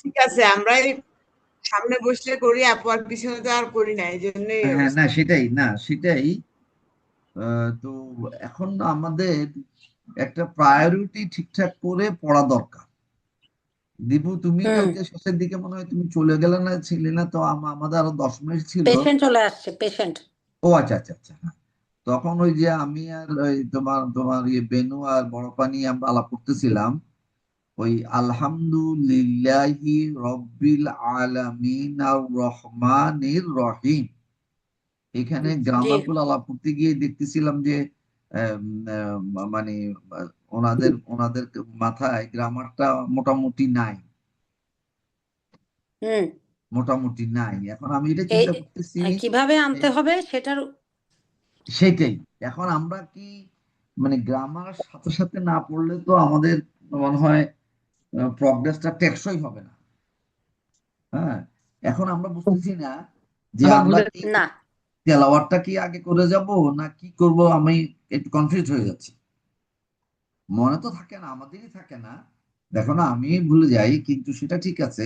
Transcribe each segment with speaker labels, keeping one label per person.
Speaker 1: ঠিক আছে, আমরাই সামনে বসলে করি, আপু আর পিছনে তো আর করি না, এই জন্যই এই
Speaker 2: হ্যাঁ, না
Speaker 1: অবস্থা।
Speaker 2: সেটাই, না সেটাই। তো এখন আমাদের একটা প্রায়োরিটি ঠিকঠাক করে পড়া দরকার। দীপু, তুমি
Speaker 3: হুম।
Speaker 2: কালকে শেষের দিকে মনে হয় তুমি চলে গেলে, না ছিলে না তো? আমাদের আরো 10 মিনিট ছিল।
Speaker 3: পেশেন্ট চলে আসছে, পেশেন্ট।
Speaker 2: ও আচ্ছা আচ্ছা আচ্ছা, হ্যাঁ। তখন ওই যে আমি আর ওই তোমার তোমার ইয়ে বেনু আর বড় পানি আমরা আলাপ করতেছিলাম ওই আলহামদুলিল্লাহি রব্বিল আলামিন আর রহমানির রহিম। এখানে
Speaker 3: জি।
Speaker 2: গ্রামার গুলো আলাপ করতে গিয়ে দেখতেছিলাম যে আম, মানে ওনাদের ওনাদের মাথায় গ্রামারটা মোটামুটি নাই।
Speaker 3: হুম।
Speaker 2: মোটামুটি নাই। এখন আমি এটা
Speaker 3: এই
Speaker 2: চিন্তা করতেছি
Speaker 3: কিভাবে
Speaker 2: যে
Speaker 3: আনতে হবে সেটার।
Speaker 2: সেটাই। এখন আমরা কি মানে গ্রামার সাথে সাথে না পড়লে তো আমাদের মনে হয় প্রগ্রেসটা টেকসই হবে না। হ্যাঁ, এখন আমরা বুঝতেছি না যে আমরা কি
Speaker 3: না,
Speaker 2: তেলাওয়াতটা কি আগে করে যাব না কি করব। আমি একটু কনফিউজ হয়ে যাচ্ছি। মনে তো থাকে না, আমাদেরই থাকে না। দেখো না, আমি ভুলে যাই, কিন্তু সেটা ঠিক আছে।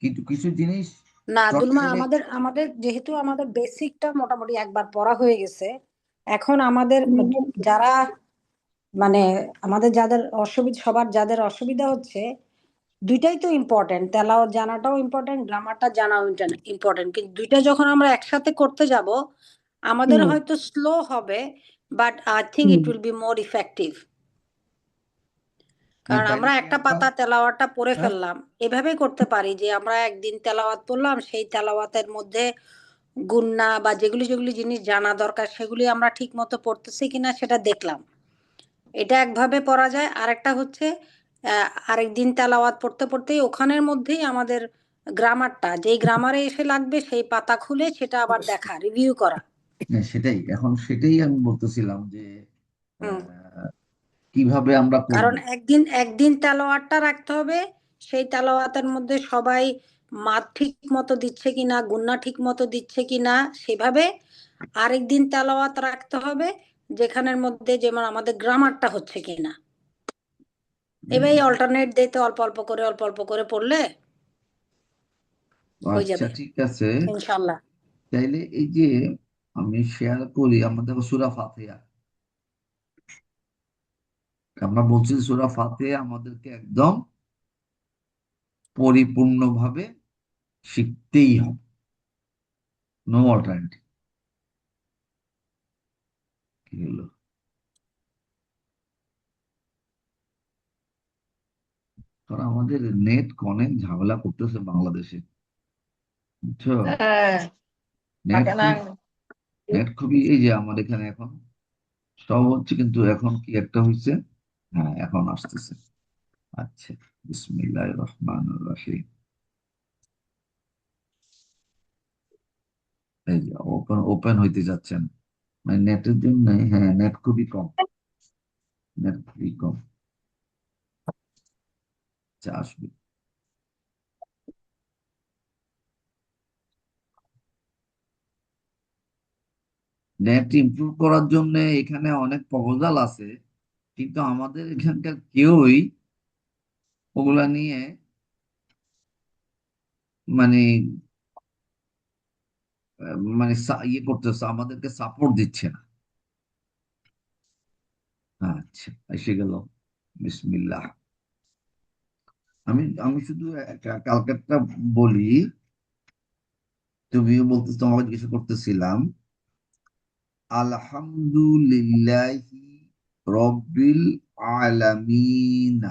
Speaker 2: কিন্তু কিছু জিনিস
Speaker 3: না
Speaker 2: চট
Speaker 3: দুলমা,
Speaker 2: করে।
Speaker 3: আমাদের আমাদের যেহেতু আমাদের বেসিকটা মোটামুটি একবার পড়া হয়ে গেছে, এখন আমাদের যারা মানে আমাদের যাদের অসুবিধা, সবার যাদের অসুবিধা হচ্ছে, দুইটাই তো ইম্পর্টেন্ট, তেলাওয়াত জানাটাও ইম্পর্টেন্ট, গ্রামারটা জানাও ইম্পর্টেন্ট, কিন্তু দুইটা যখন আমরা একসাথে করতে যাব, আমাদের হয়তো স্লো হবে, but I think it will be more effective. কারণ
Speaker 2: তাইলে
Speaker 3: আমরা
Speaker 2: কি
Speaker 3: একটা
Speaker 2: আমরা
Speaker 3: পাতা তেলাওয়াতটা পড়ে
Speaker 2: হ্যাঁ,
Speaker 3: ফেললাম, এভাবেই করতে পারি যে আমরা একদিন তেলাওয়াত পড়লাম, সেই তেলাওয়াতের মধ্যে গুন্না বা যেগুলি যেগুলি জিনিস জানা দরকার সেগুলি আমরা ঠিক মতো পড়তেছি কিনা সেটা দেখলাম। এটা একভাবে পড়া যায়। আরেকটা হচ্ছে আরেকদিন তেলাওয়াত পড়তে পড়তেই ওখানের মধ্যেই আমাদের গ্রামারটা যেই গ্রামারে এসে লাগবে সেই পাতা খুলে সেটা আবার দেখা, রিভিউ করা।
Speaker 2: হ্যাঁ, সেটাই। এখন সেটাই আমি বলতেছিলাম যে
Speaker 3: হুম।
Speaker 2: আহ, কিভাবে আমরা করব।
Speaker 3: কারণ একদিন একদিন তেলাওয়াতটা রাখতে হবে, সেই তেলাওয়াতের মধ্যে সবাই মাদ ঠিক মতো দিচ্ছে কিনা, গুন্না ঠিক মতো দিচ্ছে কিনা সেভাবে। আরেকদিন তেলাওয়াত রাখতে হবে যেখানের মধ্যে যেমন আমাদের গ্রামারটা হচ্ছে কিনা। এবার অল্টারনেট ডেতে অল্প অল্প করে অল্প অল্প করে পড়লে হয়ে
Speaker 2: আচ্ছা
Speaker 3: যাবে
Speaker 2: ঠিক আছে।
Speaker 3: ইনশাল্লাহ।
Speaker 2: তাইলে এই যে আমি শেয়ার করি আমাদের সূরা ফাতিহা। আমরা বলছি সূরা ফাতিহা আমাদেরকে একদম পরিপূর্ণভাবে শিখতেই হবে। No alternative. কি হলো? কারণ আমাদের নেট অনেক ঝামেলা করতেছে বাংলাদেশে, বুঝছো?
Speaker 1: হ্যাঁ,
Speaker 2: নেট
Speaker 1: থাকে না।
Speaker 2: খুব নেট খুবই, এই যে আমার এখানে এখন সব হচ্ছে, কিন্তু এখন কি একটা হয়েছে। হ্যাঁ, এখন আসতেছে। আচ্ছা, বিসমিল্লাহির রহমানির রহিম। এই যে ওপেন ওপেন হইতে যাচ্ছেন, মানে নেটের জন্য। হ্যাঁ, নেট খুবই কম। নেট খুবই কম। আচ্ছা, আসবে। নেট ইমপ্রুভ করার জন্য এখানে অনেক প্রপোজাল আছে, কিন্তু আমাদের এখানকার কেউই ওগুলা নিয়ে মানে মানে ইয়ে করতেছে, আমাদেরকে সাপোর্ট দিচ্ছে না। আচ্ছা, এসে গেল। বিসমিল্লাহ। আমি আমি শুধু কালকেরটা বলি, তুমিও বলতে তোমাকে জিজ্ঞেস করতেছিলাম। আলহামদুলিল্লাহি রব্বিল আলামিন।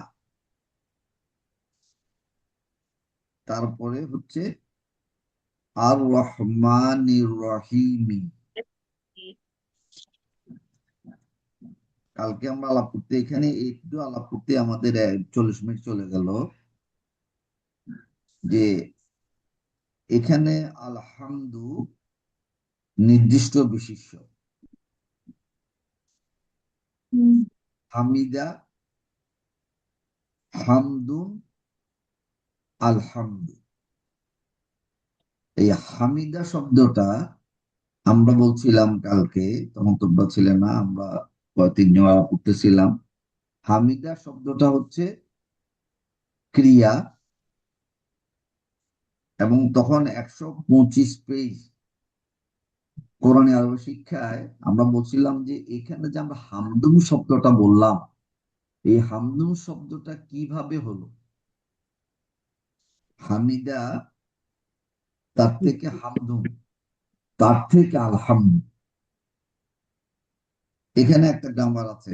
Speaker 2: তারপরে হচ্ছে আর রহমানির রহিম। কালকে আমরা আলাপ করতে, এখানে একটু আলাপ করতে আমাদের 40 মিনিট চলে গেল। যে এখানে আলহামদু নির্দিষ্ট বিশেষ্য, হামিদা, হামদুন, আলহামদু। এই হামিদা শব্দটা আমরা বলছিলাম কালকে, তখন তোমরা ছিলে না, আমরা তিনজন আলাপ করতেছিলাম। হামিদা শব্দটা হচ্ছে ক্রিয়া, এবং তখন 125 পেজ কোরআনে আরবি শিক্ষায় আমরা বলছিলাম যে এখানে যে আমরা হামদুম শব্দটা বললাম, এই হামদুম শব্দটা কিভাবে হলো। হামিদা, তার থেকে হামদুম, তার থেকে আলহামদু, এখানে একটা গ্রামার আছে।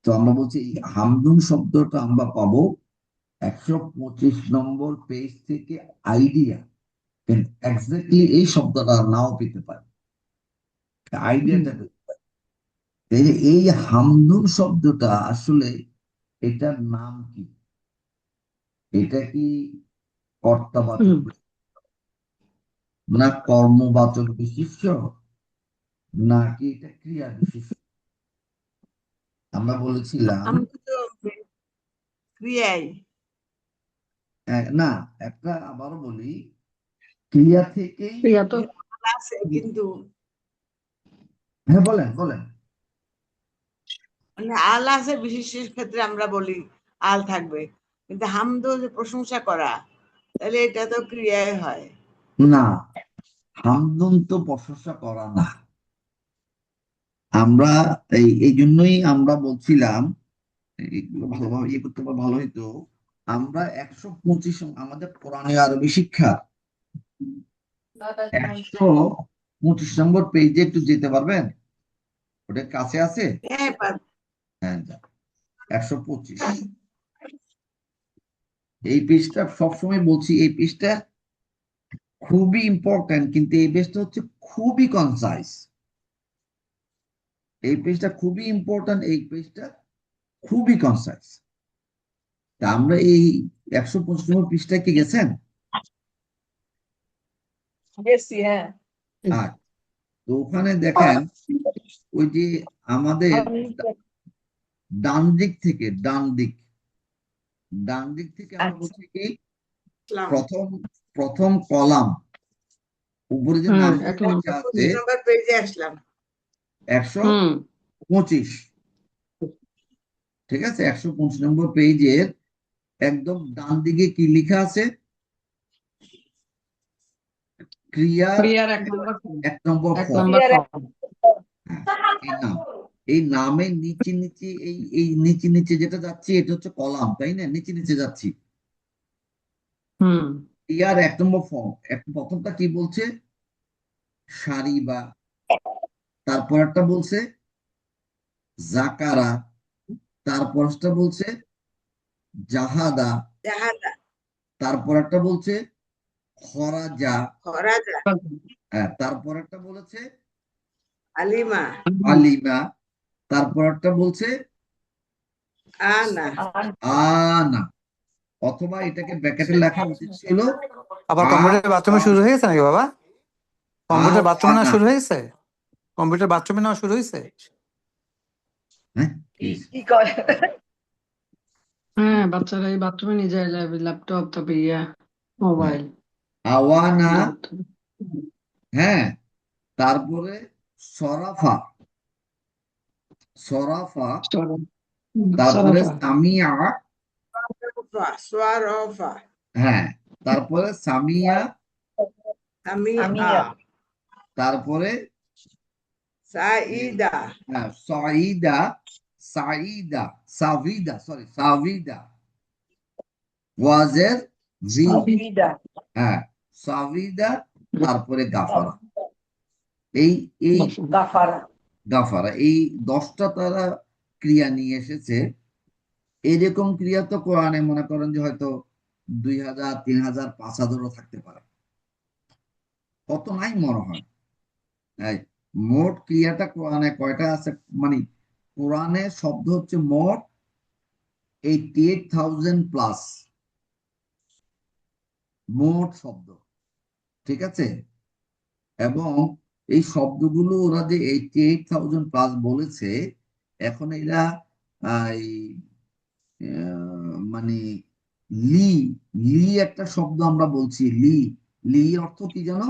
Speaker 2: তো আমরা বলছি এই হামদুম শব্দটা আমরা পাবো 125 নম্বর পেজ থেকে। আইডিয়া, কিন্তু এক্স্যাক্টলি এই শব্দটা নাও পেতে পারে, আইডিয়াটা পেতে পারে। এই যে এই হামদুম শব্দটা আসলে এটার নাম কি? এটা কি কর্তাবাচক না কর্মবাচক বিশিষ্ট, নাকি এটা ক্রিয়া বিশিষ্ট? আমরা বলেছিলাম
Speaker 1: আমরা তো ক্রিয়াই।
Speaker 2: না, একটা আবারও বলি, ক্রিয়া থেকেই।
Speaker 3: ক্রিয়া তো
Speaker 1: আছে কিন্তু
Speaker 2: হ্যাঁ, বলেন বলেন।
Speaker 1: মানে আল আছে, বিশেষের ক্ষেত্রে আমরা বলি আল থাকবে, কিন্তু হামদ যে প্রশংসা করা, তাহলে এটা তো ক্রিয়ায় হয়।
Speaker 2: না, হামদুন তো প্রশংসা করা না। আমরা এই জন্যই আমরা বলছিলাম এগুলো ভালোভাবে ইয়ে করতে পারলে ভালো হইতো। আমরা 125 আমাদের কোরআনে আরবি শিক্ষা 125 নম্বর পেজে একটু যেতে পারবেন? ওটা কাছে আছে?
Speaker 1: হ্যাঁ,
Speaker 2: হ্যাঁ, 125 এই পেজটা সবসময় বলছি, এই পেজটা খুবই ইম্পর্টেন্ট, কিন্তু এই পেজটা হচ্ছে খুবই কনসাইজ। এই পেজটা খুবই ইম্পর্টেন্ট, এই পেজটা খুবই কনসাইজ। তা আমরা এই 125 নম্বর পৃষ্ঠায় কি গেছেন?
Speaker 1: গেছি, হ্যাঁ।
Speaker 2: আর তো ওখানে দেখেন ওই যে আমাদের ডান দিক থেকে, ডান দিক থেকে আমরা বলছি কি প্রথম প্রথম কলাম উপরে যে নাম আছে
Speaker 1: নম্বর পেজে আসলাম।
Speaker 2: 125, ঠিক আছে? 125 নম্বর পেজের একদম ডান দিকে কি লেখা আছে? ক্রিয়ার 1 নম্বর ফর্ম। এই নাম, এই নামের নিচে নিচে এই নিচে নিচে যেটা যাচ্ছে এটা হচ্ছে কলাম, তাই না? নিচে নিচে যাচ্ছি। ক্রিয়ার 1 নম্বর ফর্ম, প্রথমটা কি বলছে? সারি বা, তারপর একটা বলছে জাকারা, তারপরটা বলছে জাহাদা, তারপর একটা বলছে খরাজা, তারপর একটা বলেছে আলিমা, তারপর একটা বলছে আনা, অথবা এটাকে ব্র্যাকেটে লেখা উচিত ছিল
Speaker 4: আবার কম্পিউটার বাথরুমে শুরু হয়ে গেছে নাকি বাবা? কম্পিউটার বাথরুমে নেওয়া শুরু হয়ে গেছে? কম্পিউটার বাথরুমে নেওয়া শুরু হয়েছে?
Speaker 3: হ্যাঁ, বাচ্চারা এই বাথরুমে নিয়ে যায় ল্যাপটপ, তারপরে মোবাইল,
Speaker 2: আওয়ানা, হ্যাঁ, তারপরে সরাফা, তারপরে সামিয়া, হ্যাঁ, তারপরে সামিয়া, তারপরে সাইদা, সাভিদা ওয়াজের ভি, হ্যাঁ, সাভিদা, তারপরে গাফারা। এই এই গাফারা, এই 10টা তারা ক্রিয়া নিয়ে এসেছে। এইরকম ক্রিয়া তো কোরআনে মনে করেন যে হয়তো 2000, 3000, 5000ও থাকতে পারে, কত নাই মনে হয়। মোট ক্রিয়াটা কোরআনে কয়টা আছে? মানে কোরআনে শব্দ হচ্ছে মোট 88,000 প্লাস মোট শব্দ, ঠিক আছে? এবং এই শব্দগুলো ওরা যে 88,000 প্লাস বলেছে, এখন এরা মানে লি লি একটা শব্দ আমরা বলছি, লি লি অর্থ কি জানো?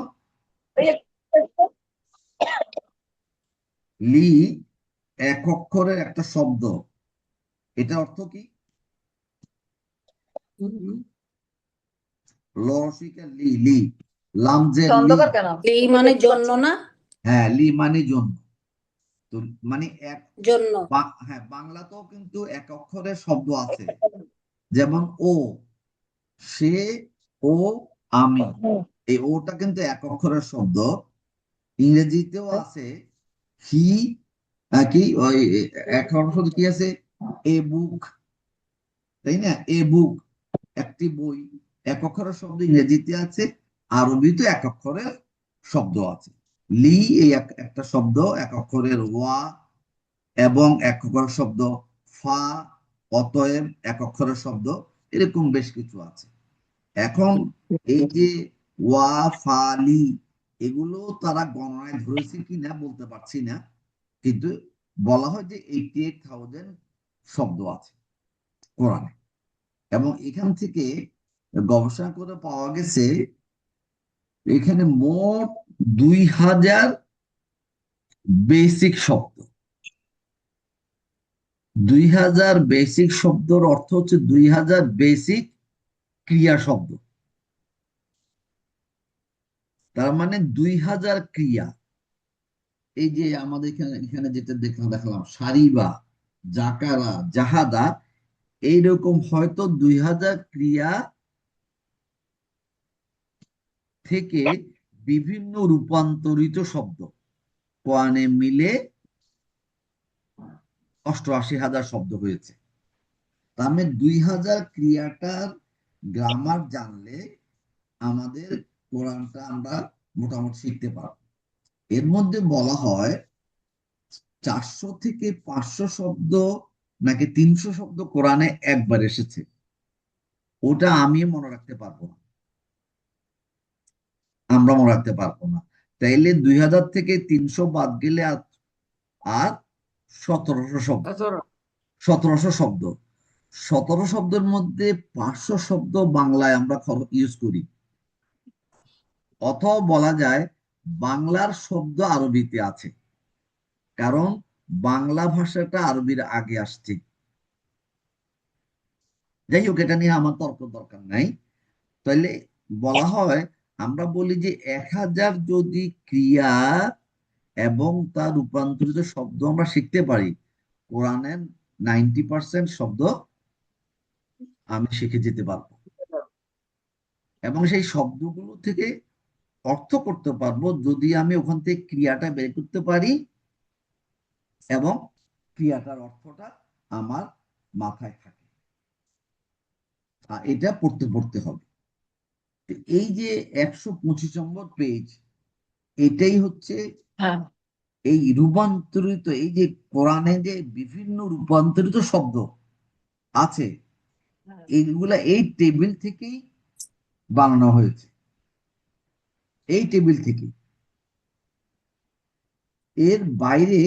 Speaker 2: লি এক অক্ষরের একটা শব্দ, এটা অর্থ কি? লরসিকা লি লি লামজের লি,
Speaker 5: অন্ধকার কেন?
Speaker 3: এই মানে জন্য না,
Speaker 2: হ্যাঁ লি মানে জন্য। তো মানে এক
Speaker 3: জন্য।
Speaker 2: হ্যাঁ বাংলাতেও কিন্তু এক অক্ষরের শব্দ আছে, যেমন ও, সে, ও, আমি, এই ওটা কিন্তু এক অক্ষরের শব্দ। ইংরেজিতেও আছে হি, কি ওই এক অক্ষর শব্দ কি আছে, এ বুক, তাই না, এ বুক একটি বই, এক অক্ষরের শব্দ ইংরেজিতে আছে, আরবিতে এক অক্ষরের শব্দ আছে। লি এই একটা শব্দ এক অক্ষরের, ওয়া এবং এক অক্ষরের শব্দ, ফা অতএব এক অক্ষরের শব্দ, এরকম বেশ কিছু আছে। এখন এই যে ওয়া, ফা, লি এগুলো তারা গণনায় ধরেছে কিনা বলতে পারছি না, কিন্তু বলা হয় যে 88,000 শব্দ আছে কোরআনে। এবং এখান থেকে গবেষণা করে পাওয়া গেছে এখানে মোট 2,000 বেসিক শব্দ। 2,000 বেসিক শব্দর অর্থ হচ্ছে 2,000 বেসিক ক্রিয়া শব্দ। তার মানে 2,000 ক্রিয়া। এই যে আমাদের এখানে এখানে যেটা দেখালাম সারিবা, জাকারা, জাহাদা, এইরকম হয়তো 2,000 ক্রিয়া থেকে বিভিন্ন রূপান্তরিত শব্দ কোরআনে মিলে 88,000 শব্দ হয়েছে। তার মানে 2,000 ক্রিয়াটার গ্রামার জানলে আমাদের কোরআনটা আমরা মোটামুটি শিখতে পারবো। এর মধ্যে বলা হয় 400 থেকে 500 শব্দ নাকি 300 শব্দ কোরআনে একবার এসেছে, ওটা আমি মনে রাখতে পারবো না, আমরা মনে রাখতে পারবো না। তাইলে 2,000 থেকে 300 বাদ গেলে আর 1700 শব্দ, 1700 শব্দ। 17 শব্দের মধ্যে 500 শব্দ বাংলায় আমরা ইউজ করি, অথবা বলা যায় বাংলার শব্দ আরবিতে আছে, কারণ বাংলা ভাষাটা আরবির আগে আসছে। যাই হোক, এটা নিয়ে আমার তর্ক দরকার নাই। তাহলে বলা হয়, আমরা বলি যে 1,000 যদি ক্রিয়া এবং তার রূপান্তরিত শব্দ আমরা শিখতে পারি, কোরআনের 90% শব্দ আমি শিখে যেতে পারবো এবং সেই শব্দগুলো থেকে অর্থ করতে পারবো, যদি আমি ওখান থেকে ক্রিয়াটা বের করতে পারি এবং ক্রিয়াটার অর্থটা আমার মাথায় থাকে। এটা পড়তে পড়তে হবে। এই যে 125 নম্বর পেজ, এটাই হচ্ছে
Speaker 5: হ্যাঁ,
Speaker 2: এই রূপান্তরিত, এই যে কোরআনে যে বিভিন্ন রূপান্তরিত শব্দ আছে, এইগুলা এই টেবিল থেকেই বানানো হয়েছে, এই টেবিল থেকে। এর বাইরে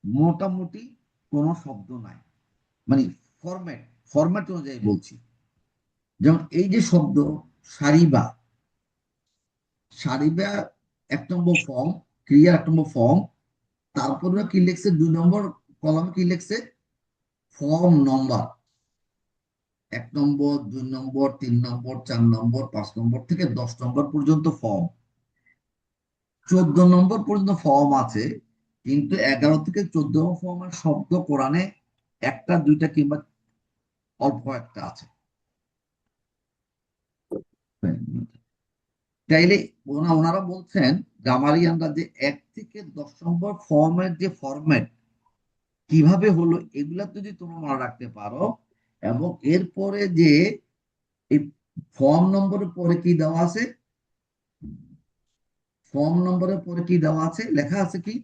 Speaker 2: মোটামুটি কোনো শব্দ নাই, মানে ফরম্যাট অনুযায়ী বলছি। যেমন এই যে শব্দ সারিবা, সারিবা 1 নম্বর ফর্ম, ক্রিয়া 1 নম্বর ফর্ম, তারপরে কি লিখছে 2 নম্বর কলামে কি লিখছে ফর্ম নম্বর, 1 নম্বর, 2 নম্বর, 3 নম্বর, 4 নম্বর, 5 নম্বর থেকে 10 নম্বর পর্যন্ত ফর্ম, 14 নম্বর পর্যন্ত ফর্ম আছে, কিন্তু 11 থেকে 14 ফর্মের শব্দ কোরআনে একটা দুইটা কিংবা অল্প একটা আছে। তাইলে ওনারা বলছেন গ্রামারিয়ানরা যে 1 থেকে 10 নম্বর ফর্মের যে ফরম্যাট কিভাবে হলো, এগুলা যদি তোমরা মনে রাখতে পারো, এবং এরপরে যে এই ফর্ম নম্বরের পরে কি দেওয়া আছে, ফর্ম নম্বরের পরে কি দেওয়া আছে, লেখা আছে কি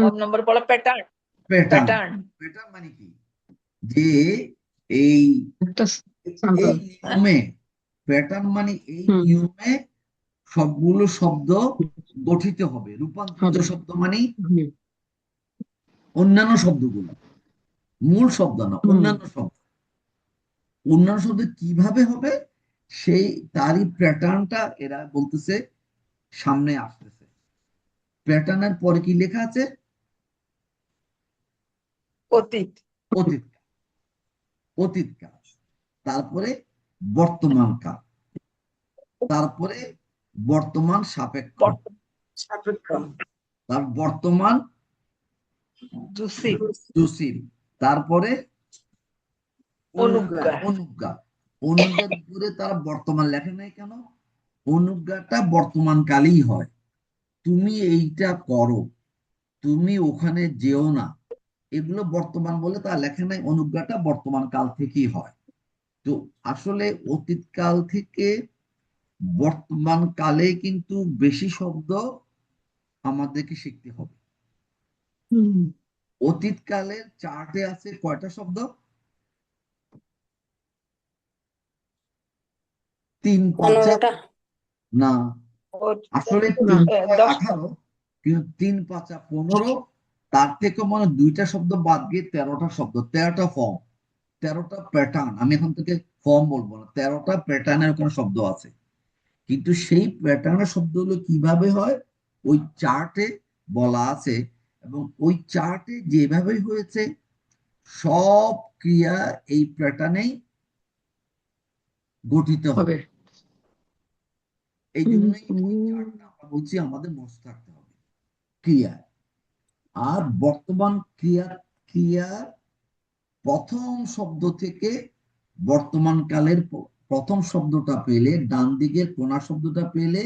Speaker 5: ফর্ম নম্বর পড়া প্যাটার্ন।
Speaker 2: প্যাটার্ন।
Speaker 5: প্যাটার্ন
Speaker 2: প্যাটার্ন মানে কি, যে এই এই নিয়মে, প্যাটার্ন মানে এই নিয়মে সবগুলো শব্দ গঠিত হবে। রূপান্তরিত শব্দ মানে অন্যান্য শব্দগুলো, মূল শব্দ না, অন্যান্য শব্দ। অন্যান্য শব্দ কিভাবে হবে সেই তারই প্যাটার্নটা এরা বলতেছে সামনে আসতেছে। প্যাটার্নের পরে কি লেখা আছে,
Speaker 5: অতীত।
Speaker 2: অতীত, অতীত কাল, তারপরে বর্তমান কাল, তারপরে বর্তমান সাপেক্ষ,
Speaker 1: সাপেক্ষ,
Speaker 2: তার বর্তমান
Speaker 5: জুসি
Speaker 2: জসিম, তারপরে
Speaker 5: অনুজ্ঞা
Speaker 2: অনুজ্ঞা। অনুজ্ঞার উপরে তারা বর্তমান লেখে নাই কেন? অনুজ্ঞাটা বর্তমান কালেই হয়। তুমি এইটা করো, তুমি ওখানে যেও না, এগুলো বর্তমান বলে তা লেখে নাই, অনুজ্ঞাটা বর্তমান কাল থেকেই হয়। তো আসলে অতীত কাল থেকে বর্তমান কালে কিন্তু বেশি শব্দ আমাদেরকে শিখতে হবে। অতীত কালের চার্টে আছে কয়টা শব্দ? 3 5
Speaker 3: 15টা।
Speaker 2: না, আসলে 3
Speaker 5: 10টা
Speaker 2: 18, কিন্তু 3 5 15, তার থেকে মনে 2টা শব্দ বাদ দিয়ে 13টা শব্দ, 13টা ফর্ম, 13টা প্যাটার্ন। আমি এখন থেকে ফর্ম বলবো না, 13টা প্যাটার্নের ওখানে শব্দ আছে। কিন্তু সেই প্যাটার্নের শব্দগুলো কিভাবে হয় ওই চার্টে বলা আছে, এবং ওই চার্টে যেভাবে হয়েছে সব ক্রিয়া এই প্যাটার্নেই গঠিত হবে। এই জন্যই ওই চার্টটা আমরা বলছি আমাদের মনে থাকতে হবে ক্রিয়া। আর বর্তমান ক্রিয়ার প্রথম শব্দ থেকে বর্তমান কালের প্রথম শব্দটা পেলে, ডান দিকের কোনা শব্দটা পেলে,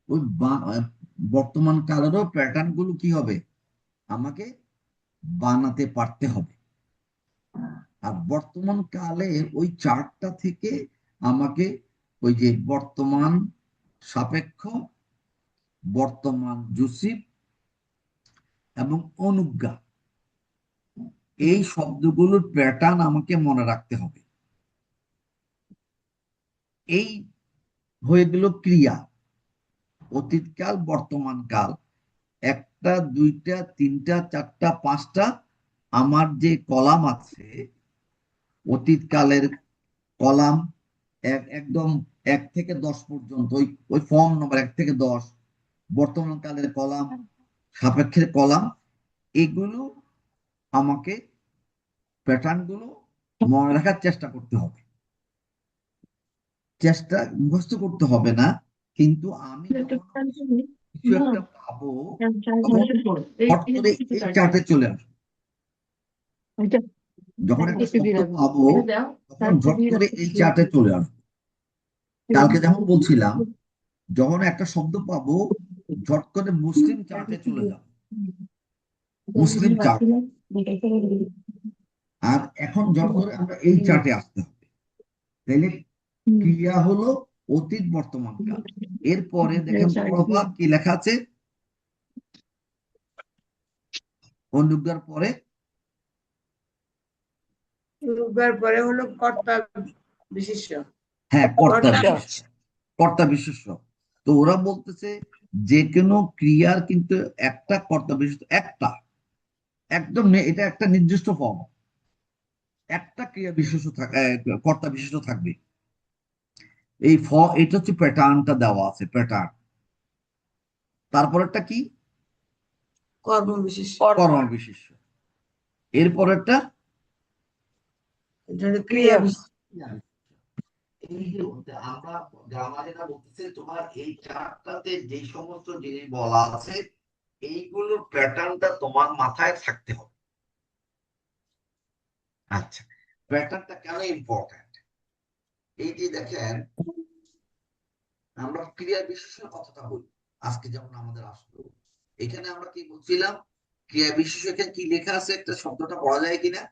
Speaker 2: ওই বর্তমান কালেরও প্যাটার্ন গুলো কি হবে আমাকে বানাতে পারতে হবে। আর বর্তমান কালে ওই চার্টটা থেকে আমাকে ওই যে বর্তমান সাপেক্ষ, বর্তমান জুসিব এবং অনুজ্ঞা, এই শব্দগুলোর প্যাটার্ন আমাকে মনে রাখতে হবে। এই হয়ে গেল ক্রিয়া, অতীতকাল, বর্তমান কাল। 1টা 2টা 3টা 4টা 5টা আমার যে কলাম আছে, অতীতকালের কলাম একদম 1 থেকে 10 পর্যন্ত, ওই ফর্ম নম্বর 1 থেকে 10, বর্তমান কালের কলাম, সাপেক্ষের কলাম, এগুলো আমাকে প্যাটার্ন গুলো মনে রাখার চেষ্টা করতে হবে। চেষ্টা মুখস্থ করতে হবে না, কিন্তু আমি যখন কিছু একটা পাবো তখন হট করে এই চার্টে চলে আসবো। যখন একটা শব্দ পাবো তখন ঝট করে এই চার্টে চলে আসবো। কালকে যেমন বলছিলাম, যখন একটা শব্দ পাবো ঝট করে মুসলিম চার্টে চলে যাব, মুসলিম চার্ট। আর এখন ঝট করে আমরা এই চার্টে আসতে হবে। তাইলে ক্রিয়া হলো অতীত বর্তমান কাল। এরপরে দেখেন পরবা কি লেখা আছে, অনুজ্ঞার পরে,
Speaker 1: অনুজ্ঞার পরে হলো কর্তা বিশেষ্য।
Speaker 2: হ্যাঁ কর্তা
Speaker 1: কর্তা
Speaker 2: বিশেষ্য, কর্তা বিশেষ্য। তো ওরা বলতেছে যে কোনো ক্রিয়ার কিন্তু একটা কর্তা বিশেষ্য, একটা একদম এটা একটা নির্দিষ্ট ফর্ম, একটা ক্রিয়া বিশেষ্য কর্তা বিশেষ্য থাকবে। এই এটা হচ্ছে প্যাটার্নটা দেওয়া আছে, প্যাটার্ন। তারপরেরটা কি?
Speaker 1: কর্ম বিশেষ্য।
Speaker 2: কর্ম বিশেষ্য। এরপরেরটা
Speaker 1: এটা হলো ক্রিয়া বিশেষ্য।
Speaker 2: এই যে আমরা গ্রামারে বলতেছে তোমার এই চারটাতে যে সমস্ত জিনিস বলা আছে এইগুলোর প্যাটার্নটা তোমার মাথায় থাকতে হবে। আচ্ছা, প্যাটার্নটা কেন ইম্পর্টেন্ট? এই যে দেখেন, আমরা ক্রিয়া বিশেষণের কথাটা বলি আজকে, যেমন আমাদের আসলো এখানে আমরা কি বলছিলাম, ক্রিয়া বিশেষণ এখানে কি লেখা আছে, একটা শব্দটা পড়া যায় কিনা?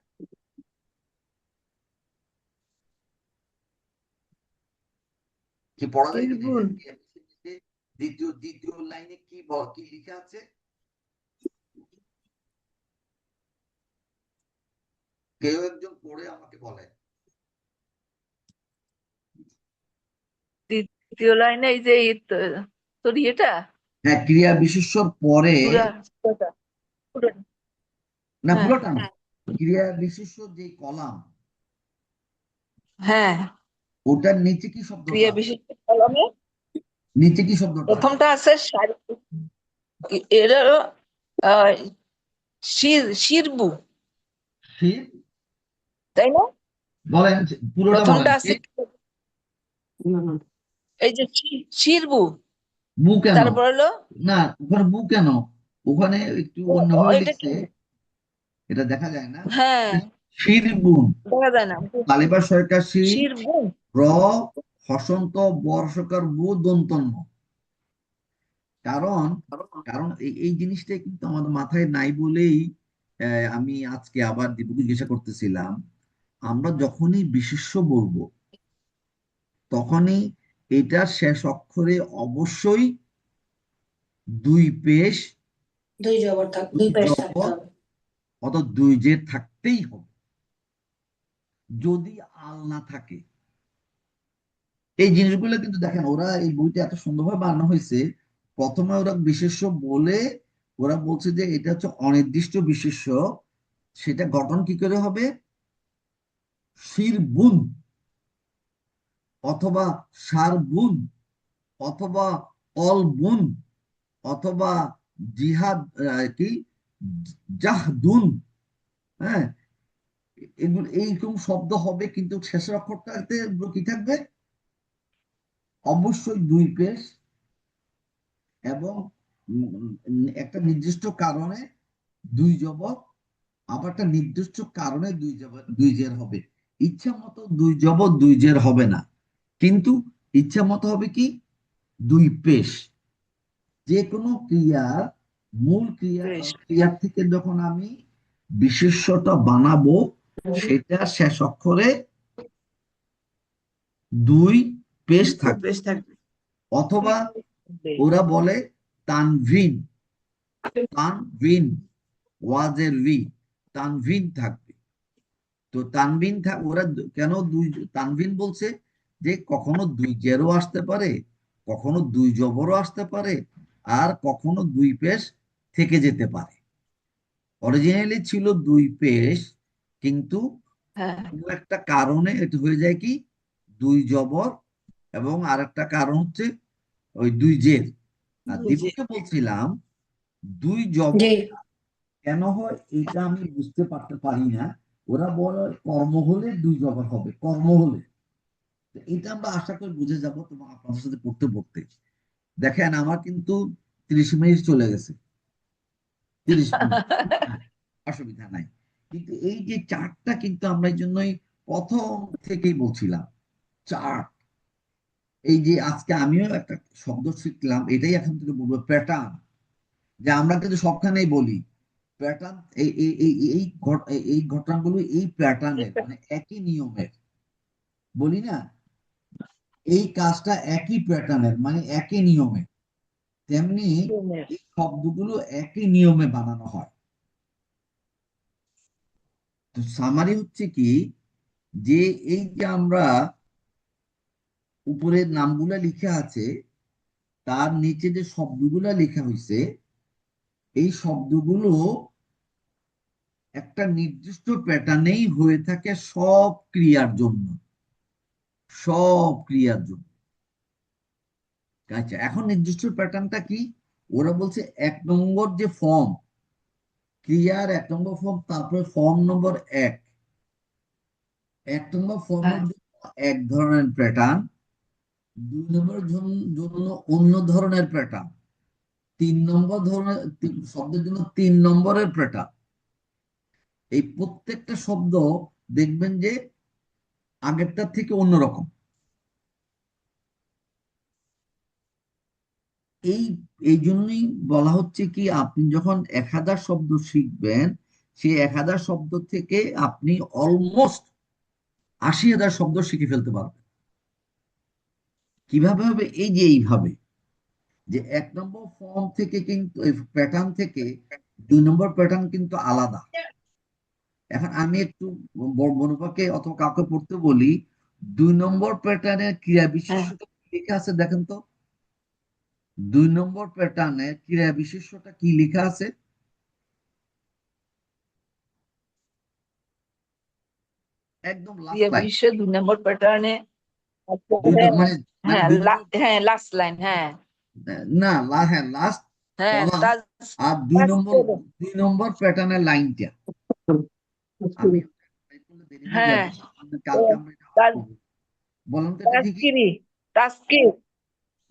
Speaker 2: কি পড়া যায় কিনা? দ্বিতীয় লাইনে কি কি লেখা আছে? কেউ একজন পড়ে আমাকে বলে।
Speaker 5: দ্বিতীয় লাইনে এই যে তোর ইয়েটা
Speaker 2: হ্যাঁ, ক্রিয়া বিশেষ্যর পরে,
Speaker 5: পুরোটা পুরোটা
Speaker 2: না
Speaker 5: হ্যাঁ
Speaker 2: পুরোটা না, ক্রিয়া বিশেষ্য যে কলাম
Speaker 5: হ্যাঁ
Speaker 2: ওটার নিচে কি শব্দটা
Speaker 5: ক্রিয়া
Speaker 2: আছে?
Speaker 5: বিশেষণ কলমে
Speaker 2: নিচে কি শব্দটা আছে?
Speaker 5: প্রথমটা আছে এর হলো শিরবু,
Speaker 2: শির,
Speaker 5: তাই না?
Speaker 2: বলেন পুরোটা
Speaker 5: প্রথমটা
Speaker 2: বলেন।
Speaker 5: আছে এই যে শিরবু,
Speaker 2: বু কেন?
Speaker 5: তারপর হলো
Speaker 2: না, ওখানে বু কেন? ওখানে একটু অন্যভাবে
Speaker 5: এটা কি?
Speaker 2: লিখছে, এটা দেখা যায় না।
Speaker 5: হ্যাঁ,
Speaker 2: শিরবুন,
Speaker 5: দেখা যায় না।
Speaker 2: তালিবা সরকার শি,
Speaker 5: শিরবু,
Speaker 2: র, হসন্ত, বর্ষকার বু, দন্তন্য। কারণ কারণ এই জিনিসটাই কিন্তু আমাদের মাথায় নাই বলেই আমি আজকে আবার দীপুকে জিজ্ঞাসা করতেছিলাম, আমরা যখনই বিশেষ্য বলবো তখনই এটার শেষ অক্ষরে অবশ্যই দুই পেশ,
Speaker 3: দুই জবর
Speaker 2: দুই
Speaker 3: দুই পেশ থাকতে
Speaker 2: জবর,
Speaker 3: হবে।
Speaker 2: অত দুই জের থাকতেই হবে। যদি আল না থাকে, এই জিনিসগুলো কিন্তু দেখেন, ওরা এই বইটা এত সুন্দরভাবে বানানো হয়েছে। প্রথমে ওরা বিশেষ্য বলে ওরা বলছে যে এটা হচ্ছে অনির্দিষ্ট বিশেষ্য, সেটা গঠন কি করে হবে? শির বুন, অথবা সার বুন, অথবা অল বুন, অথবা জিহাদ, কি জাহদুন। হ্যাঁ, এগুলো এইরকম শব্দ হবে, কিন্তু শেষের অক্ষরটাতে কি থাকবে? অবশ্যই দুই পেশ, এবং একটা নির্দিষ্ট কারণে দুই জবর, আবার একটা নির্দিষ্ট কারণে দুই জবর দুই জের হবে। ইচ্ছা মতো দুই জবর দুই জের হবে না, কিন্তু ইচ্ছা মতো হবে কি? দুই পেশ। যে কোনো ক্রিয়ার মূল
Speaker 5: বেশ।
Speaker 2: ক্রিয়ার থেকে যখন আমি বিশেষ্যটা বানাবো, সেটা শেষ অক্ষরে দুই পেশ থাকবে,
Speaker 1: বেশ থাকবে।
Speaker 2: অথবা
Speaker 5: বেশ।
Speaker 2: ওরা বলে তানভিন, তানভিন, ওয়াজের ভি, তানভিন থাকবে। তো তানভিন ওরা কেন দুই তানভিন বলছে? যে কখনো দুই জেরও আসতে পারে, কখনো দুই জবরও আসতে পারে, আর কখনো দুই পেশ থেকে যেতে পারে। অরিজিনালি ছিল দুই পেশ, কিন্তু
Speaker 5: হ্যাঁ,
Speaker 2: কোনো একটা কারণে এটা হয়ে যায় কি? দুই জবর, এবং আর একটা কারণ হচ্ছে ওই দুই জের। আর
Speaker 1: দুই যে
Speaker 2: দীপুকে বলছিলাম, দুই
Speaker 3: জি।
Speaker 2: জবর কেন হয় এটা আমি বুঝতে পারি না। ওরা বলে কর্ম হলে দুই জবর হবে, কর্ম হলে। তো এটা আমরা আশা করি বুঝে যাবো তোমার আপনাদের সাথে পড়তে পড়তে। দেখেন আমার কিন্তু 30 মিনিট চলে গেছে, 30 মিনিট, হ্যাঁ, অসুবিধা নাই। কিন্তু এই যে চার্টটা কিন্তু আমরা এই জন্যই প্রথম থেকেই বলছিলাম, চার্ট। এই যে আজকে আমিও একটা শব্দ শিখলাম, এটাই এখন থেকে বলবো প্যাটার্ন। যে আমরা কিন্তু সবখানেই বলি প্যাটার্ন, এই ঘটনাগুলো এই প্যাটার্নের, মানে একই নিয়মের, বলি না? এই কাজটা একই প্যাটার্নের, মানে একই নিয়মে। তেমনি এই শব্দগুলো একই নিয়মে বানানো হয়। তো সামারি হচ্ছে কি, যে এই যে আমরা উপরের নামগুলা লিখে আছে, তার নিচে যে শব্দগুলা লেখা হয়েছে, এই শব্দগুলো একটা নির্দিষ্ট প্যাটার্নেই হয়ে থাকে সব ক্রিয়ার জন্য, সব ক্রিয়ার জন্য। আচ্ছা, এখন নির্দিষ্ট প্যাটার্নটা কি? ওরা বলছে 1 নম্বর যে ফর্ম, ক্রিয়ার 1 নম্বর ফর্ম, তারপরে ফর্ম নম্বর 1, 1 নম্বর ফর্মের জন্য এক ধরনের প্যাটার্ন, 2 নম্বর জন্য অন্য ধরনের প্যাটার্ন, 3 নম্বর ধরনের শব্দের জন্য 3 নম্বরের প্যাটার্ন। এই প্রত্যেকটা শব্দ দেখবেন যে আগেরটার থেকে অন্যরকম। এই এই জন্যই বলা হচ্ছে কি, আপনি যখন 1000 শব্দ শিখবেন, সেই 1000 শব্দ থেকে আপনি অলমোস্ট 80,000 শব্দ শিখে ফেলতে পারবেন। কিভাবে হবে? এই যে এইভাবে, যে 1 নম্বর ফর্ম থেকে কিন্তু প্যাটার্ন থেকে 2 নম্বর প্যাটার্ন কিন্তু আলাদা। এখন আমি একটু বড়কে অথবা কাউকে পড়তে বলি, 2 নম্বর প্যাটার্নের ক্রিয়া বিশেষ্যটা কি লেখা আছে দেখেন তো। 2 নম্বর প্যাটার্নের ক্রিয়া বিশেষ্যটা কি লেখা আছে? একদম লাস্ট লাইন।
Speaker 5: বিশ্ব 2 নম্বর প্যাটার্নে।
Speaker 2: মানে মানে
Speaker 5: হ্যাঁ,
Speaker 2: 2 নম্বর,
Speaker 5: হ্যাঁ, লাস্ট লাইন। হ্যাঁ,
Speaker 2: না হ্যাঁ, লাস্ট
Speaker 5: হ্যাঁ,
Speaker 2: কলাম।
Speaker 5: তার
Speaker 2: আর 2 নম্বর প্যাটার্নের লাইনটা আমি দেরি হয়ে
Speaker 5: হ্যাঁ,
Speaker 2: যাবে, কালকে আমরা এটা
Speaker 5: তার
Speaker 2: করবো। বললাম তো এটা ঠিকই?
Speaker 5: তাজকিরি তাস্কির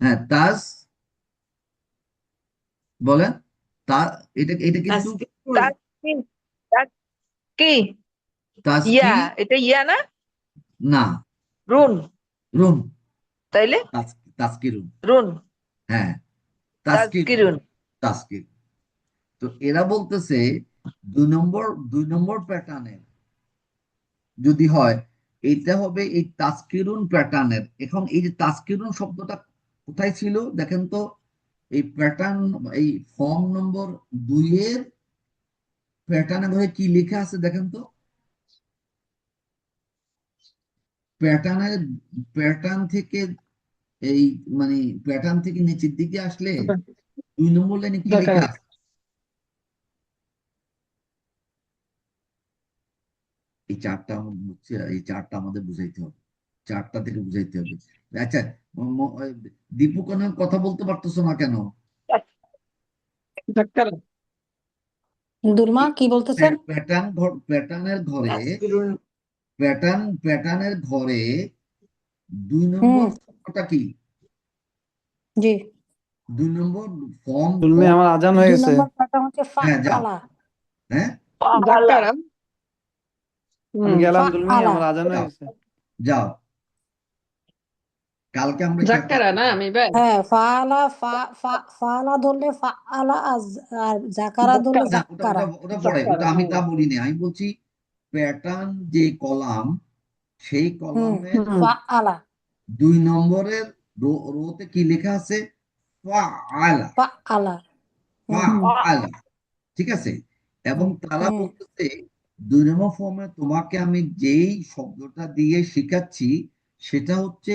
Speaker 2: হ্যাঁ তাস বলেন তা এটা এটা কিন্তু
Speaker 1: তাসকিরুন
Speaker 5: তাস্কি তাস্কি
Speaker 2: তাসকি
Speaker 5: ইয়া এটা ইয়া না
Speaker 2: না
Speaker 5: রুন
Speaker 2: রুন
Speaker 5: তাইলে
Speaker 2: তাসকিরুন
Speaker 5: রুন
Speaker 2: হ্যাঁ তাসকির
Speaker 5: তাস্কিরুন
Speaker 2: তাসকির তো এরা বলতেছে দুই নম্বর প্যাটার্নের যদি হয় এটা হবে এই তাসকিরুন প্যাটার্নের। এখন এই যে তাসকিরুন শব্দটা কোথায় ছিল দেখেন তো, এই প্যাটার্ন এই ফর্ম নম্বর 2 এর প্যাটার্নের ঘরে কি লেখা আছে দেখেন তো। প্যাটার্নের প্যাটার্ন থেকে এই মানে প্যাটার্ন থেকে নিচের দিকে আসলে 2 নম্বর লাইনে কি লেখা আছে? এই চারটা এই চারটা আমাদের বুঝাইতে হবে, চারটা থেকে বুঝাইতে হবে। আচ্ছা দীপু কেন কথা বলতে পারতেছো না কেন?
Speaker 3: দুলমা কি বলতেছেন?
Speaker 2: প্যাটার্নের ঘরে
Speaker 1: তাসকিরুন
Speaker 2: প্যাটার্নের ঘরে 2 নম্বর ফর্মটা কি?
Speaker 3: জি
Speaker 2: 2 নম্বর ফর্ম
Speaker 4: তুমি আমার আজান হয়ে
Speaker 3: 2
Speaker 4: গেছে।
Speaker 3: নম্বর পাতা হচ্ছে
Speaker 2: হ্যাঁ যাও
Speaker 3: ফাআলা।
Speaker 2: হ্যাঁ
Speaker 4: আমি গেলাম তুমি,
Speaker 3: ফাআলা
Speaker 4: আমার আজান হয়ে
Speaker 2: যাও
Speaker 4: গেছে।
Speaker 2: যাও কালকে আমরা
Speaker 3: হ্যাঁ ফাআলা ফাআলা ধরলে ফাআলা আর জাকারা ধরলে
Speaker 2: না ওটা
Speaker 3: জাক্কারা।
Speaker 2: ওটা ওটা পরে ওটা আমি তা বলিনি, আমি বলছি প্যাটার্ন যে কলাম সেই কলামের
Speaker 3: ফাআলা
Speaker 2: 2 নম্বরের রোতে কি লেখা আছে? ফাআলা
Speaker 3: ফাআলা
Speaker 2: ফাআলা ঠিক আছে। এবং তারা
Speaker 3: হুম
Speaker 2: বলতেছে 2 নম্বর ফর্মে তোমাকে আমি যেই শব্দটা দিয়ে শেখাচ্ছি সেটা হচ্ছে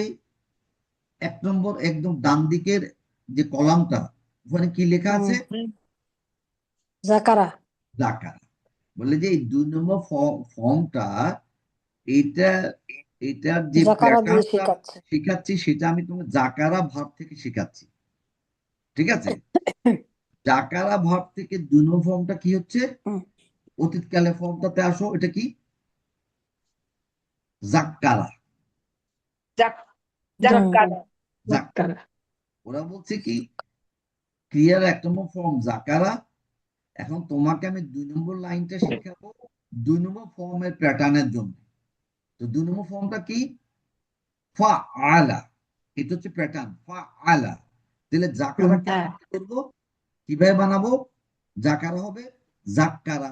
Speaker 2: 1 নম্বর একদম ডান দিকের যে কলামটা ওখানে কি লেখা আছে?
Speaker 3: জাকারা।
Speaker 2: জাকারা। বলে যে এই 2 নম্বর ফর্মটা এটা এটার যে
Speaker 3: জাকারা দিয়ে
Speaker 2: প্যাটার্নটা
Speaker 3: শেখাচ্ছে।
Speaker 2: শেখাচ্ছি সেটা আমি তোমাকে জাকারা ভার্ব থেকে শেখাচ্ছি, ঠিক আছে? জাকারা ভার্ব থেকে 2 নম্বর ফর্মটা কি হচ্ছে?
Speaker 3: হুম,
Speaker 2: অতীতকালে ফর্মটাতে আসো, এটা কি? জাক্কারা।
Speaker 5: জাক্কারা
Speaker 2: জাক্কারা। ওরা বলছে কি ক্রিয়ার 1 নম্বর ফর্ম জাকারা। এখন তোমাকে আমি 2 নম্বর লাইনটা শেখাবো 2 নম্বর ফর্মের প্যাটার্নের জন্য। তো 2 নম্বর ফর্মটা কি? ফাআলা। এটা হচ্ছে প্যাটার্ন ফাআলা। তাহলে জাকারা
Speaker 5: হ্যাঁ
Speaker 2: করবো কিভাবে বানাবো? জাকারা হবে জাক্কারা।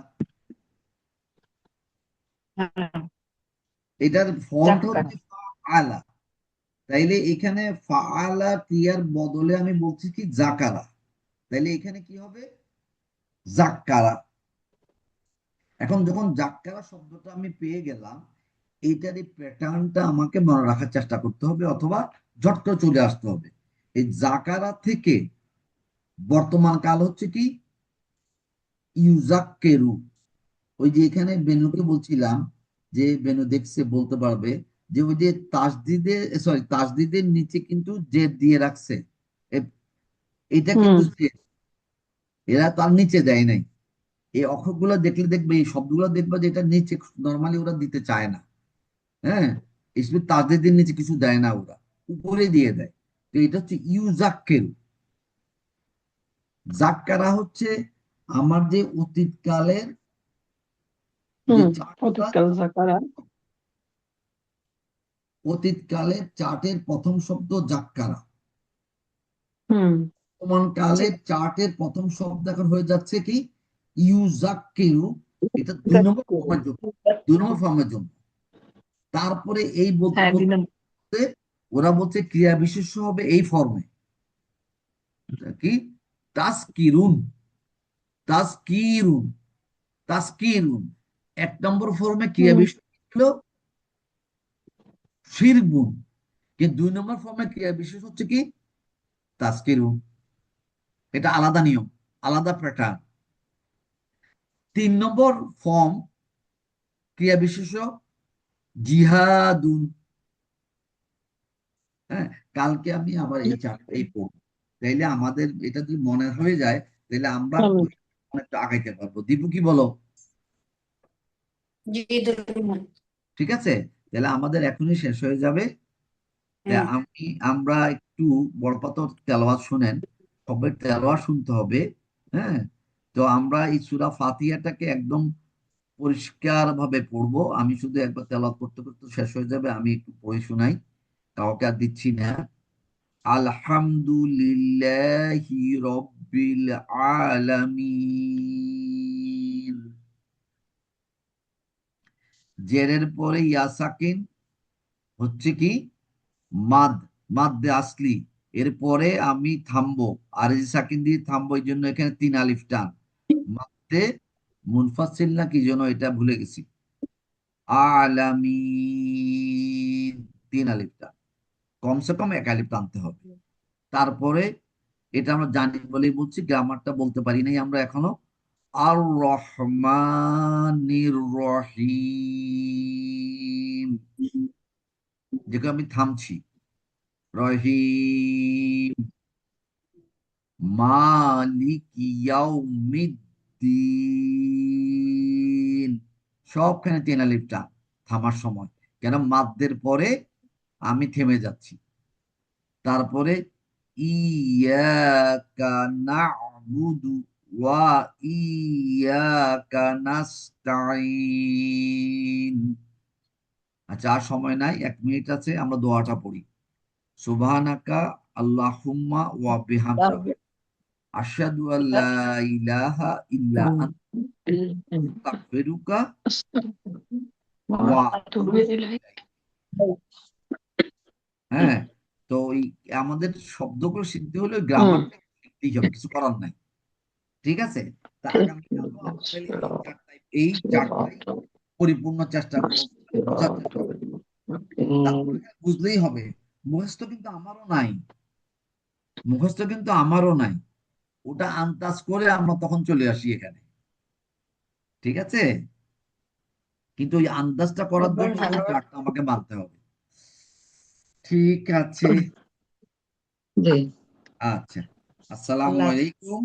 Speaker 2: এটার ফর্মটা
Speaker 5: জাক্কারা
Speaker 2: হচ্ছে ফাআলা। তাইলে এখানে ফাআলা ক্রিয়ার বদলে আমি বলছি কি জাকারা। তাইলে এখানে কি হবে? জাক্কারা। এখন যখন জাক্কারা শব্দটা আমি পেয়ে গেলাম এইটার এই প্যাটার্নটা আমাকে মনে রাখার চেষ্টা করতে হবে অথবা ঝট করে চলে আসতে হবে। এই জাকারা থেকে বর্তমান কাল হচ্ছে কি ইউজাক্কেরু। ওই যে এখানে বেনুকে বলছিলাম যে বেনু দেখছে বলতে পারবে যে ওই যে তাসদিদের নিচে কিন্তু জেদ দিয়ে রাখছে, এটা কিন্তু জেদ, এরা তার নিচে দেয় নাই। এই অক্ষরগুলো দেখলে দেখবে এই শব্দগুলো দেখবে যে এটা নিচে নর্মালি ওরা দিতে চায় না। হ্যাঁ এসবে তাসদিদের নিচে কিছু দেয় না, ওরা উপরে দিয়ে দেয়। তো এটা হচ্ছে ইউজাক্কেরু। জাক্কারা হচ্ছে আমার যে অতীতকালের যে অতীতকালের চার্টের প্রথম শব্দ জাক্কারা। বর্তমান কালের চার্টের প্রথম শব্দ এখন হয়ে যাচ্ছে কি ইউজাক্কিরু। এটা 2 নম্বর ফর্মের জন্য, 2 নম্বর ফর্মের জন্য। তারপরে এই বলতে
Speaker 5: হ্যাঁ
Speaker 2: বলতে ওরা বলছে ক্রিয়া বিশেষ্য হবে এই ফর্মে কি তাসকিরুন তাসকিরুন তাসকিরুন। 1 নম্বর ফর্মে ক্রিয়া বিশেষ্য ছিল শিরবুন, কিন্তু 2 নম্বর ফর্মে ক্রিয়া বিশেষ হচ্ছে কি তাসকিরুন। এটা আলাদা নিয়ম, আলাদা প্যাটার্ন। 3 নম্বর ফর্ম ক্রিয়া বিশেষ জিহাদুন। হ্যাঁ কালকে আমি আবার এই চারটাই পড়ব, তাইলে আমাদের এটা যদি মনে হয়ে যায় তাহলে আমরা অনেকটা আগাইতে পারবো। দীপু কি বলো?
Speaker 3: জি দুলমা।
Speaker 2: ঠিক আছে, তাহলে আমাদের এখনই শেষ হয়ে যাবে। আমরা একটু বড়পাতর তেলাওয়াত শুনেন, সবাই তেলাওয়াত শুনতে হবে। হ্যাঁ, তো আমরা এই সূরা ফাতিহাটাকে একদম পরিষ্কার ভাবে পড়বো। আমি শুধু একবার তেলাওয়াত করতে করতে শেষ হয়ে যাবে, আমি একটু পড়ে শোনাই, কাউকে আর দিচ্ছি না। আলহামদুলিল্লাহি রব্বিল আলামিন। জেরের পরে ইয়া সাকিন হচ্ছে কি মাদ, মাদ্দে আসলি। এরপরে আমি থামবো, আর এই সাকিন দিয়ে থামবো, এই জন্য এখানে 3 আলিফ টান। মাদ্দে মুনফাসিল না কি যেন, এটা ভুলে গেছি। আলামিন 3 আলিফ টান, কমসে কম 1 আলিফ টানতে হবে। তারপরে এটা আমরা জানি বলেই বলছি, গ্রামারটা বলতে পারি নাই আমরা এখনো। আর রহমানির রহিম, যেখানে আমি থামছি। রহিম মালিক ইয়াউমিদ্দিন, সবখানে 3 আলিফ টান থামার সময়, কেন মাদ্দের পরে আমি থেমে যাচ্ছি। তারপরে ইয়াকা না'বুদু ওয়া ইয়াকা নাস্তাইন। আচ্ছা, আর সময় নাই, 1 মিনিট আছে, আমরা দোয়াটা পড়ি। সুবহানাকা আল্লাহুম্মা ওয়া বিহামদিকা আশহাদু আল্লা ইলাহা ইল্লা আনতা আস্তাগফিরুকা ওয়া আতুবু ইলাইক। হ্যাঁ, তো আমাদের শব্দগুলো শিখতে হলে গ্রামার শিখতেই হবে, কিছু করার নাই। ঠিক আছে, তা আগামীকালও আমরা তাহলে এই চারটাই পরিপূর্ণ চেষ্টা করবো, বোঝার চেষ্টা করবো। বুঝলেই হবে। মুখস্থ কিন্তু আমারও নাই, ওটা আন্দাজ করে আমরা তখন চলে আসি এখানে। ঠিক আছে, কিন্তু ওই আন্দাজটা করার জন্য চারটা আমাকে মানতে হবে। ঠিক আছে, আচ্ছা, আসসালামু আলাইকুম।